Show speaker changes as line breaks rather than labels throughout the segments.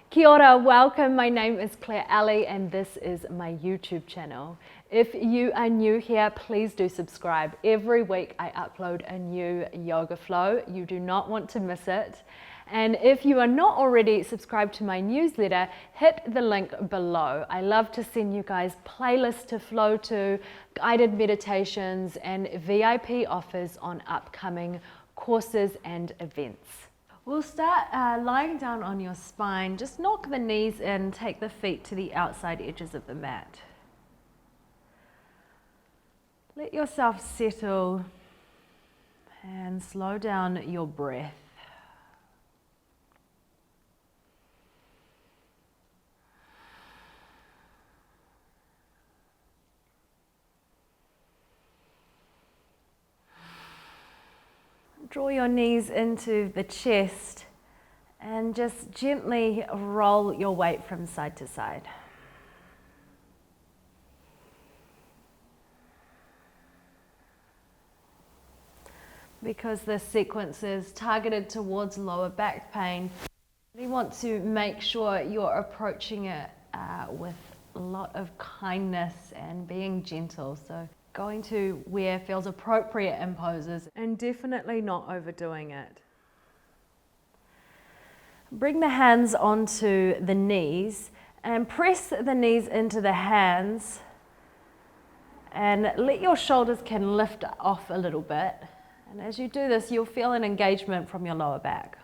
Kia ora, welcome. My name is Claire Ali and this is my YouTube channel. If you are new here, please do subscribe. Every week I upload a new yoga flow. You do not want to miss it. And if you are not already subscribed to my newsletter, hit the link below. I love to send you guys playlists to flow to, guided meditations, and VIP offers on upcoming courses and events. We'll start lying down on your spine. Just knock the knees in, take the feet to the outside edges of the mat. Let yourself settle and slow down your breath. Draw your knees into the chest and just gently roll your weight from side to side. Because this sequence is targeted towards lower back pain, you want to make sure you're approaching it with a lot of kindness and being gentle. So going to where feels appropriate in poses and definitely not overdoing it. Bring the hands onto the knees and press the knees into the hands and let your shoulders can lift off a little bit. And as you do this, you'll feel an engagement from your lower back.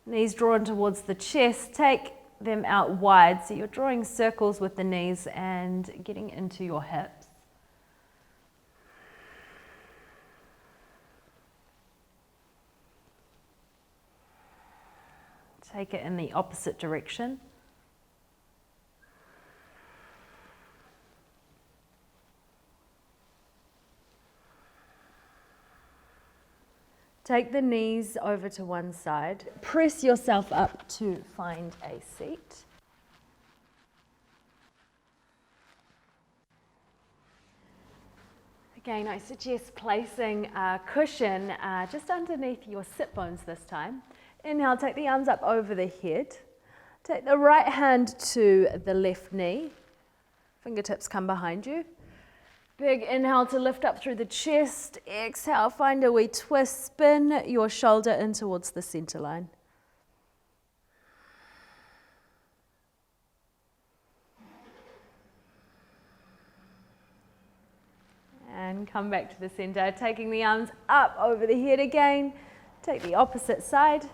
Knees drawn towards the chest, take them out wide, so you're drawing circles with the knees and getting into your hips. Take it in the opposite direction. Take the knees over to one side. Press yourself up to find a seat. Again, I suggest placing a cushion just underneath your sit bones this time. Inhale, take the arms up over the head. Take the right hand to the left knee. Fingertips come behind you. Big inhale to lift up through the chest. Exhale, find a wee twist. Spin your shoulder in towards the center line. And come back to the center, taking the arms up over the head again. Take the opposite side.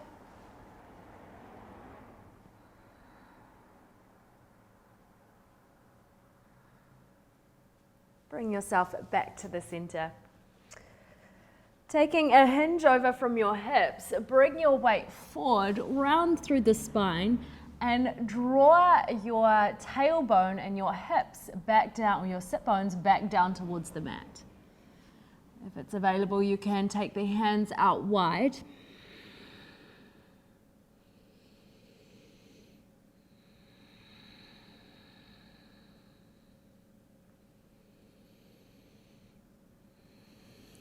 Bring yourself back to the center. Taking a hinge over from your hips, bring your weight forward, round through the spine, and draw your tailbone and your hips back down, or your sit bones back down towards the mat. If it's available, you can take the hands out wide.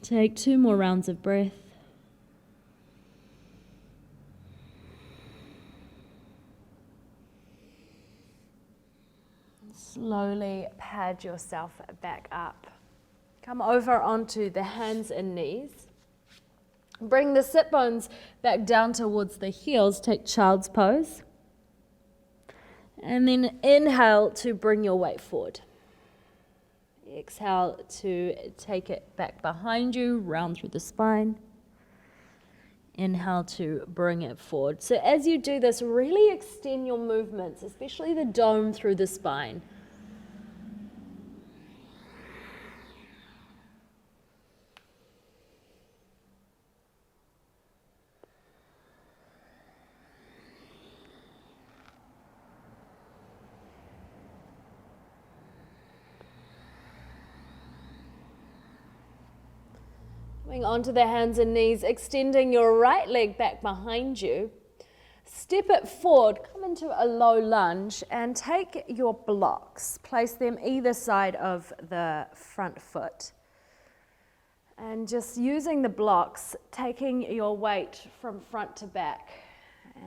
Take 2 more rounds of breath. Slowly pad yourself back up. Come over onto the hands and knees. Bring the sit bones back down towards the heels. Take child's pose. And then inhale to bring your weight forward. Exhale to take it back behind you, round through the spine. Inhale to bring it forward. So as you do this, really extend your movements, especially the dome through the spine. Coming onto the hands and knees, extending your right leg back behind you. Step it forward, come into a low lunge and take your blocks. Place them either side of the front foot. And just using the blocks, taking your weight from front to back.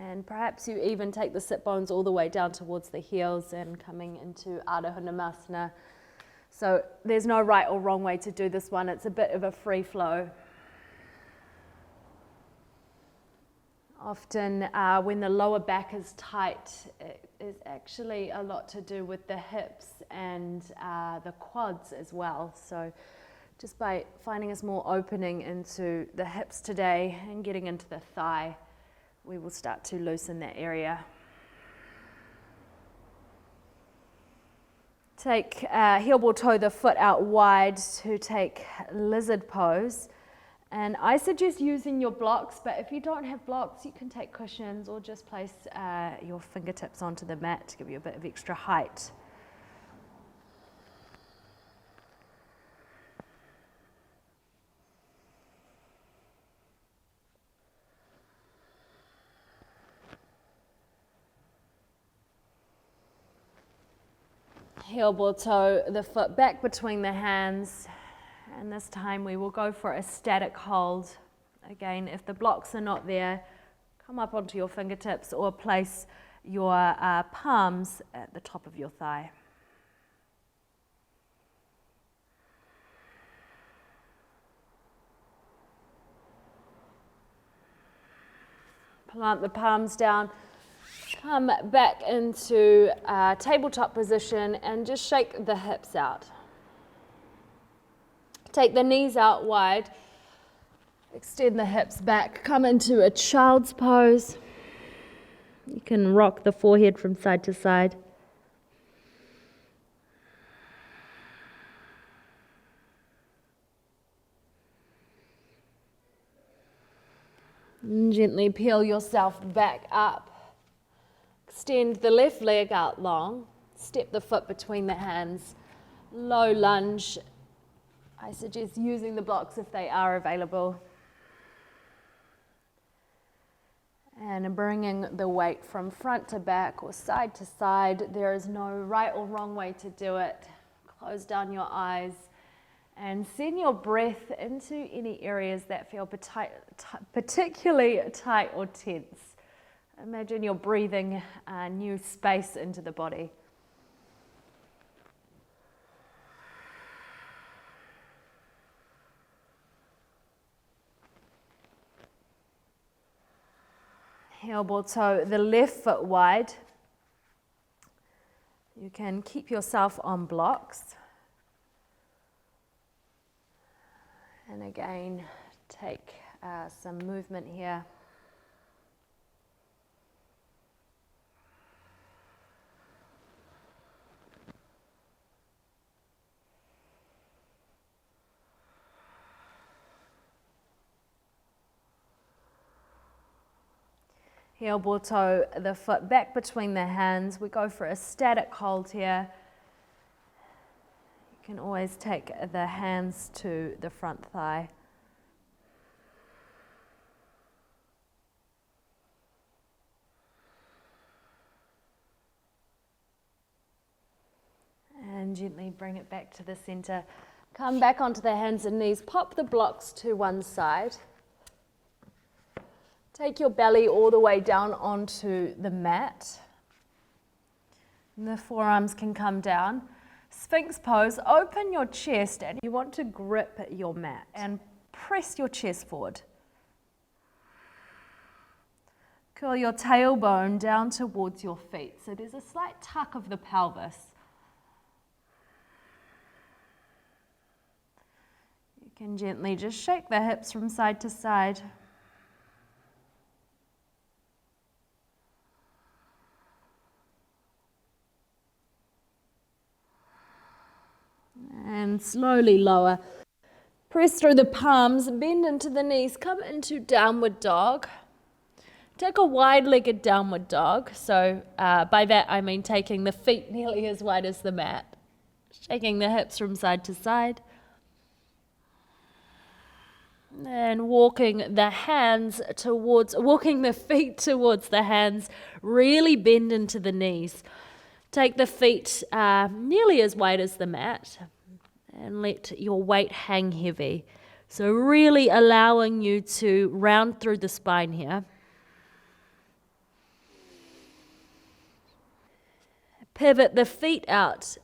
And perhaps you even take the sit bones all the way down towards the heels and coming into Ardha Hanumasana. So there's no right or wrong way to do this one. It's a bit of a free flow. Often when the lower back is tight, it is actually a lot to do with the hips and the quads as well. So just by finding a small opening into the hips today and getting into the thigh, we will start to loosen that area. Take heel ball toe the foot out wide to take lizard pose. And I suggest using your blocks, but if you don't have blocks, you can take cushions or just place your fingertips onto the mat to give you a bit of extra height. Heel ball toe the foot back between the hands, and this time we will go for a static hold. Again, if the blocks are not there, come up onto your fingertips or place your palms at the top of your thigh. Plant the palms down. Come back into tabletop position and just shake the hips out. Take the knees out wide, extend the hips back, come into a child's pose. You can rock the forehead from side to side. And gently peel yourself back up. Extend the left leg out long, step the foot between the hands, low lunge. I suggest using the blocks if they are available. And bringing the weight from front to back or side to side. There is no right or wrong way to do it. Close down your eyes and send your breath into any areas that feel particularly tight or tense. Imagine you're breathing new space into the body. Heel ball toe the left foot wide. You can keep yourself on blocks. And again, take some movement here. Heel ball toe the foot back between the hands. We go for a static hold here. You can always take the hands to the front thigh. And gently bring it back to the center. Come back onto the hands and knees. Pop the blocks to one side. Take your belly all the way down onto the mat. And the forearms can come down. Sphinx pose, open your chest and you want to grip your mat and press your chest forward. Curl your tailbone down towards your feet. So there's a slight tuck of the pelvis. You can gently just shake the hips from side to side. And slowly lower. Press through the palms, bend into the knees, come into downward dog. Take a wide-legged downward dog. So by that I mean taking the feet nearly as wide as the mat. Shaking the hips from side to side. And walking the feet towards the hands. Really bend into the knees. Take the feet nearly as wide as the mat. And let your weight hang heavy.
So really allowing you to round through the spine here. Pivot the feet out.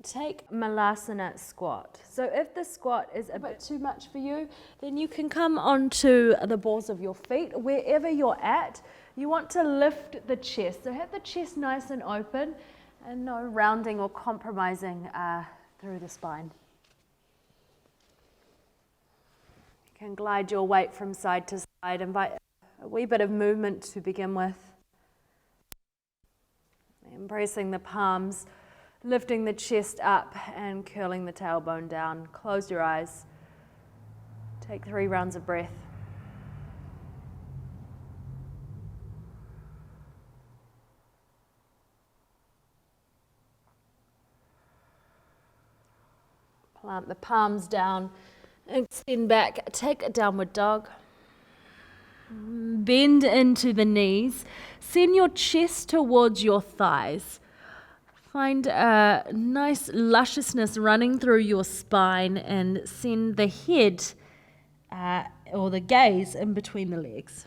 Take Malasana squat. So if the squat is a bit too much for you, then you can come onto the balls of your feet. Wherever you're at, you want to lift the chest. So have the chest nice and open and no rounding or compromising through the spine. You can glide your weight from side to side. Invite a wee bit of movement to begin with. Embracing the palms, lifting the chest up and curling the tailbone down. Close your eyes. Take 3 rounds of breath. Plant the palms down, extend back, take a downward dog. Bend into the knees, send your chest towards your thighs. Find a nice lusciousness running through your spine and send the head or the gaze in between the legs.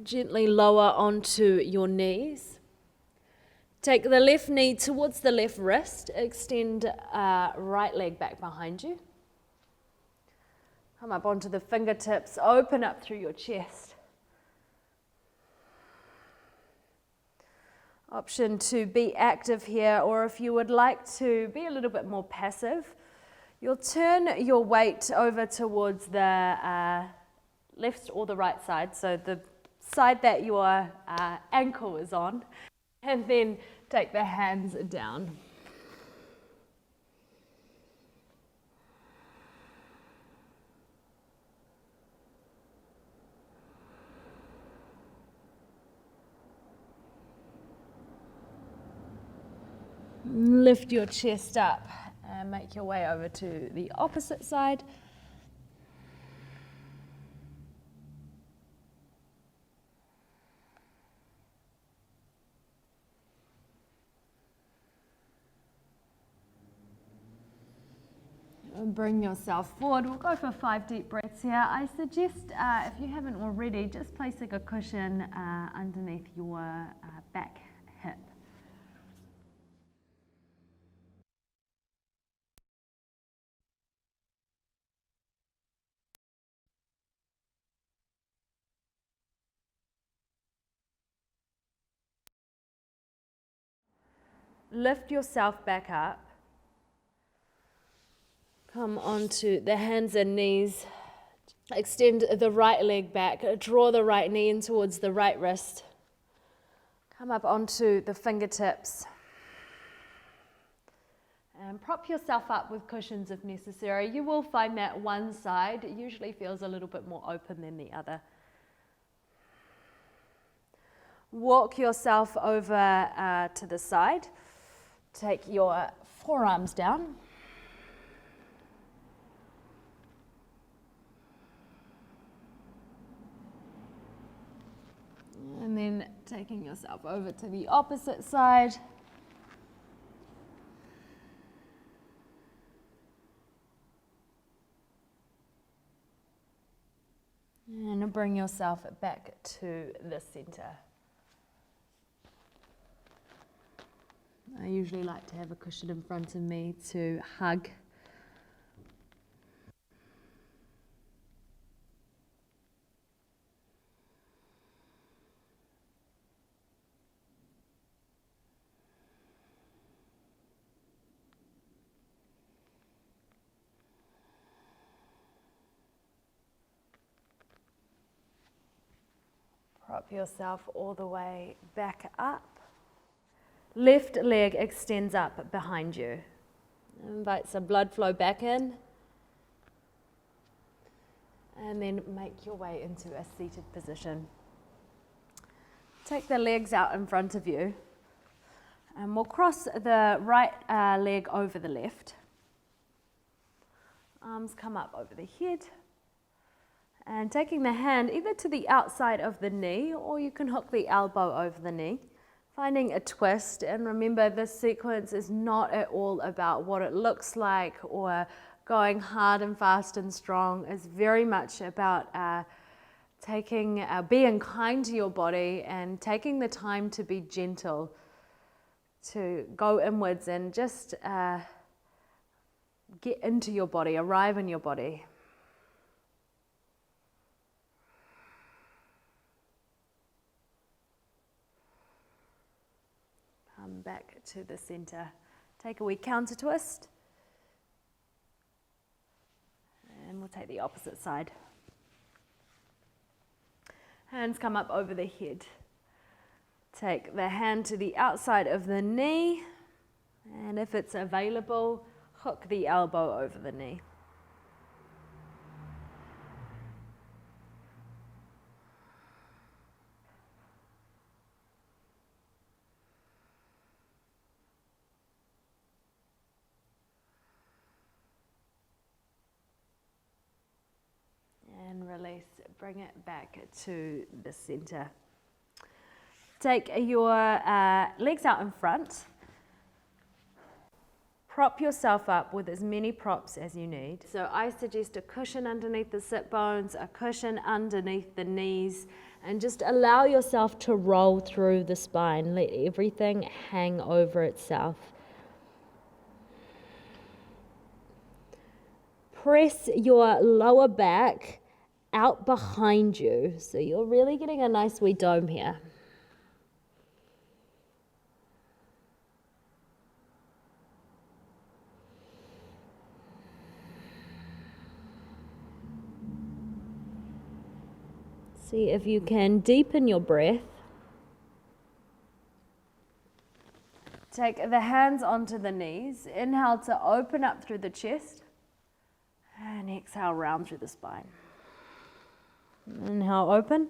Gently lower onto your knees. Take the left knee towards the left wrist. Extend right leg back behind you. Come up onto the fingertips. Open up through your chest. Option to be active here, or if you would like to be a little bit more passive, you'll turn your weight over towards the left or the right side, so the side that your ankle is on, and then take the hands down. Lift your chest up and make your way over to the opposite side. Bring yourself forward. We'll go for 5 deep breaths here. I suggest, if you haven't already, just placing a cushion underneath your back hip. Lift yourself back up. Come onto the hands and knees. Extend the right leg back. Draw the right knee in towards the right wrist. Come up onto the fingertips. And prop yourself up with cushions if necessary. You will find that one side usually feels a little bit more open than the other. Walk yourself over to the side. Take your forearms down. And then taking yourself over to the opposite side. And bring yourself back to the center. I usually like to have a cushion in front of me to hug. Prop yourself all the way back up. Left leg extends up behind you. Invite some blood flow back in. And then make your way into a seated position. Take the legs out in front of you. And we'll cross the right leg over the left. Arms come up over the head. And taking the hand either to the outside of the knee, or you can hook the elbow over the knee. finding a twist. And remember, this sequence is not at all about what it looks like or going hard and fast and strong. It's very much about being kind to your body and taking the time to be gentle, to go inwards and just get into your body, arrive in your body. Come back to the center. Take a wee counter twist. And we'll take the opposite side. Hands come up over the head. Take the hand to the outside of the knee, and if it's available, hook the elbow over the knee. And release, bring it back to the center. Take your legs out in front. Prop yourself up with as many props as you need. So I suggest a cushion underneath the sit bones, a cushion underneath the knees, and just allow yourself to roll through the spine. Let everything hang over itself. Press your lower back out behind you, so you're really getting a nice wee dome here. See if you can deepen your breath. Take the hands onto the knees. Inhale to open up through the chest. And exhale, round through the spine. Inhale, open.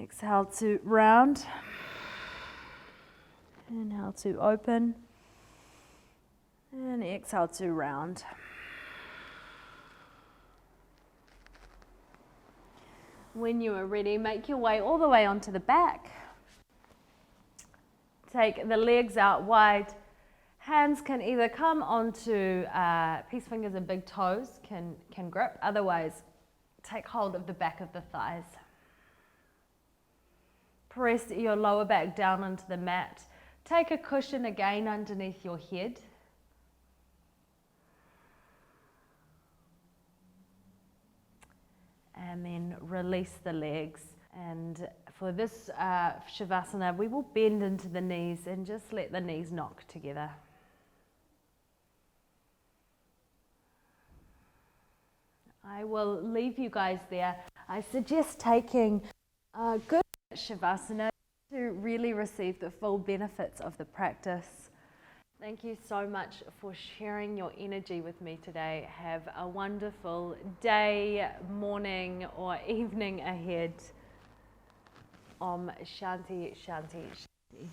Exhale to round. Inhale to open. And exhale to round. When you are ready, make your way all the way onto the back. Take the legs out wide. Hands can either come onto peace fingers and big toes can grip. Otherwise, take hold of the back of the thighs. Press your lower back down onto the mat. Take a cushion again underneath your head. And then release the legs. And for this Shavasana, we will bend into the knees and just let the knees knock together. I will leave you guys there. I suggest taking a good Shavasana to really receive the full benefits of the practice. Thank you so much for sharing your energy with me today. Have a wonderful day, morning, or evening ahead. Om Shanti, Shanti, Shanti.